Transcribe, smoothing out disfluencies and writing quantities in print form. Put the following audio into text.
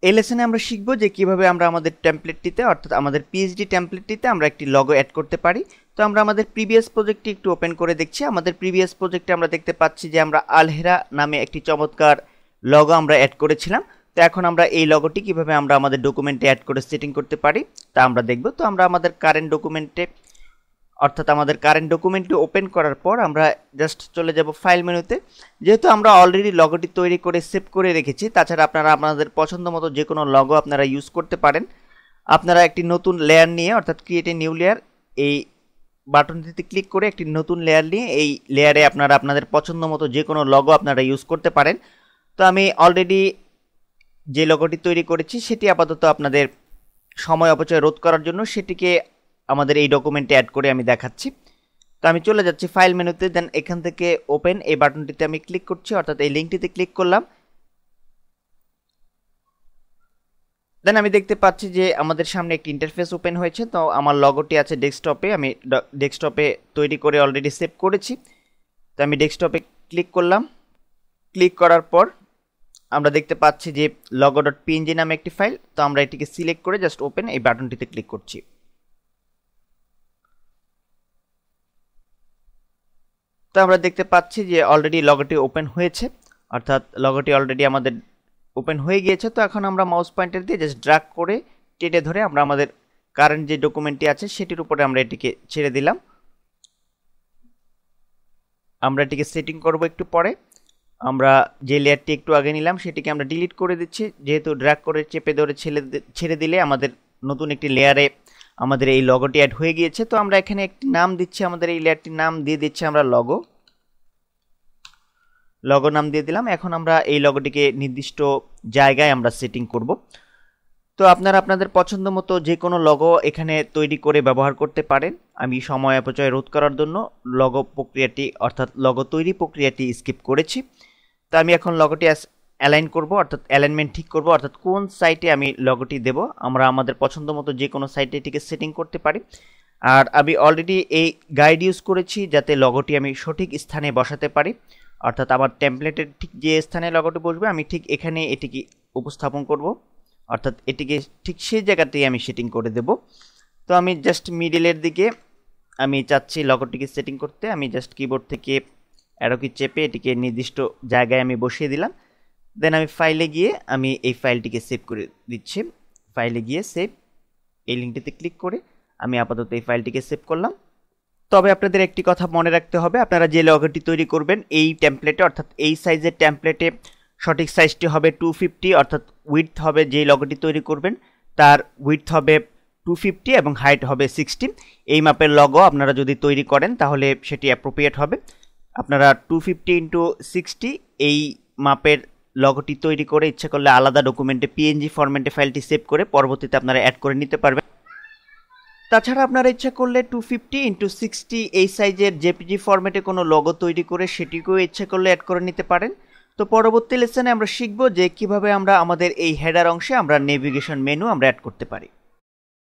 এই লেসনে আমরা শিখব যে কিভাবে আমরা আমাদের টেমপ্লেটটিতে অর্থাৎ আমাদের পিএইচডি টেমপ্লেটটিতে আমরা একটি লগো অ্যাড করতে পারি। তো আমরা আমাদের প্রিভিয়াস প্রজেক্টটি একটু ওপেন করে দেখছি। আমাদের প্রিভিয়াস প্রজেক্টে আমরা দেখতে পাচ্ছি যে আমরা আলহেরা নামে একটি চমৎকার লগো আমরা অ্যাড করেছিলাম। তো এখন আমরা এই লগোটি কিভাবে আমরা আমাদের ডকুমেন্টে অ্যাড করে সেটিং করতে পারি তা আমরা দেখব। তো আমরা আমাদের কারেন্ট ডকুমেন্টে অর্থাৎ আমাদের কারেন্ট ডকুমেন্টটি ওপেন করার পর আমরা জাস্ট চলে যাব ফাইল মেনুতে। যেহেতু আমরা অলরেডি লগোটি তৈরি করে সেভ করে রেখেছি, তাছাড়া আপনারা আপনাদের পছন্দ মতো যে কোনো লগো আপনারা ইউজ করতে পারেন। আপনারা একটি নতুন লেয়ার নিয়ে অর্থাৎ ক্রিয়েট এ নিউ লেয়ার এই বাটনটিতে ক্লিক করে একটি নতুন লেয়ার নিয়ে এই লেয়ারে আপনারা আপনাদের পছন্দ মতো যে কোনো লগো আপনারা ইউজ করতে পারেন। তো আমি অলরেডি যে লগোটি তৈরি করেছি সেটি আপাতত আপনাদের সময় অপচয় রোধ করার জন্য সেটিকে আমাদের এই ডকুমেন্টে অ্যাড করে আমি দেখাচ্ছি। তো আমি চলে যাচ্ছি ফাইল মেনুতে, দেন এখান থেকে ওপেন এই বাটনটিতে আমি ক্লিক করছি অর্থাৎ এই লিঙ্কটিতে ক্লিক করলাম। দেন আমি দেখতে পাচ্ছি যে আমাদের সামনে একটি ইন্টারফেস ওপেন হয়েছে। তো আমার লগোটি আছে ডেস্কটপে, আমি ডেস্কটপে তৈরি করে অলরেডি সেভ করেছি। তো আমি ডেস্কটপে ক্লিক করলাম। ক্লিক করার পর আমরা দেখতে পাচ্ছি যে logo.png নামে একটি ফাইল। তো আমরা এটিকে সিলেক্ট করে জাস্ট ওপেন এই বাটনটিতে ক্লিক করছি। তো আমরা দেখতে পাচ্ছি যে অলরেডি লগোটি ওপেন হয়েছে, অর্থাৎ লগোটি অলরেডি আমাদের ওপেন হয়ে গিয়েছে। তো এখন আমরা মাউস পয়েন্টার দিয়ে জাস্ট ড্র্যাগ করে টেনে ধরে আমরা আমাদের কারেন্ট যে ডকুমেন্টটি আছে সেটির উপরে আমরা এটিকে ছেড়ে দিলাম। আমরা এটিকে সেটিং করব একটু পরে। আমরা যে লেয়ারটি একটু আগে নিলাম সেটিকে আমরা ডিলিট করে দিচ্ছি, যেহেতু ড্র্যাগ করে চেপে ধরে ছেড়ে দিলে আমাদের নতুন একটি লেয়ারে আমাদের এই লগোটি অ্যাড হয়ে গিয়েছে। তো আমরা এখানে একটি নাম দিচ্ছি, আমাদের এই লেয়ারটির নাম দিয়ে দিচ্ছি আমরা লগো নাম দিয়ে দিলাম। এখন আমরা এই লগোটিকে নির্দিষ্ট জায়গায় আমরা সেটিং করব। তো আপনারা আপনাদের পছন্দ মতো যে কোনো লগো এখানে তৈরি করে ব্যবহার করতে পারেন। আমি সময় অপচয় রোধ করার জন্য লগো প্রক্রিয়াটি অর্থাৎ লগো তৈরি প্রক্রিয়াটি স্কিপ করেছি। তো আমি এখন লগোটি অ্যালাইন করব অর্থাৎ অ্যালাইনমেন্ট ঠিক করব, অর্থাৎ কোন সাইটে আমি লগোটি দেব। আমরা আমাদের পছন্দ মতো যে কোনো সাইটে এটিকে সেটিং করতে পারি। আর আমি অলরেডি এই গাইড ইউজ করেছি যাতে লগোটি আমি সঠিক স্থানে বসাতে পারি, অর্থাৎ আমার টেমপ্লেটের ঠিক যে স্থানে লগোটি বসবে আমি ঠিক এখানে এটিকে উপস্থাপন করব, অর্থাৎ এটিকে ঠিক সেই জায়গাতেই আমি সেটিং করে দেব। তো আমি জাস্ট মিডলের দিকে আমি চাচ্ছি লগোটিকে সেটিং করতে। আমি জাস্ট কিবোর্ড থেকে অ্যারো কি চেপে এটিকে নির্দিষ্ট জায়গায় আমি বসিয়ে দিলাম। দেন আমি ফাইলে গিয়ে আমি এই ফাইলটিকে সেভ করে দিচ্ছি। ফাইলে গিয়ে সেভ এই লিঙ্কটিতে ক্লিক করে আমি আপাতত এই ফাইলটিকে সেভ করলাম। তবে আপনাদের একটি কথা মনে রাখতে হবে, আপনারা যে লগোটি তৈরি করবেন এই টেমপ্লেটে অর্থাৎ এই সাইজের টেমপ্লেটে সঠিক সাইজটি হবে 250, অর্থাৎ উইডথ হবে যে লগোটি তৈরি করবেন তার উইডথ হবে 250 এবং হাইট হবে 60। এই মাপের লগো আপনারা যদি তৈরি করেন তাহলে সেটি অ্যাপ্রোপ্রিয়েট হবে। আপনারা 250x60 এই মাপের লগোটি তৈরি করে ইচ্ছা করলে আলাদা ডকুমেন্টে পিএনজি ফরম্যাটে ফাইলটি সেভ করে পরবর্তীতে আপনারা অ্যাড করে নিতে পারবেন। তাছাড়া আপনারা ইচ্ছা করলে 250x60 এই সাইজের জেপিজি ফরম্যাটে কোনো লগো তৈরি করে সেটিকেও ইচ্ছা করলে অ্যাড করে নিতে পারেন। তো পরবর্তী লেসনে আমরা শিখব যে কিভাবে আমরা আমাদের এই হেডার অংশে আমরা নেভিগেশন মেনু আমরা অ্যাড করতে পারি।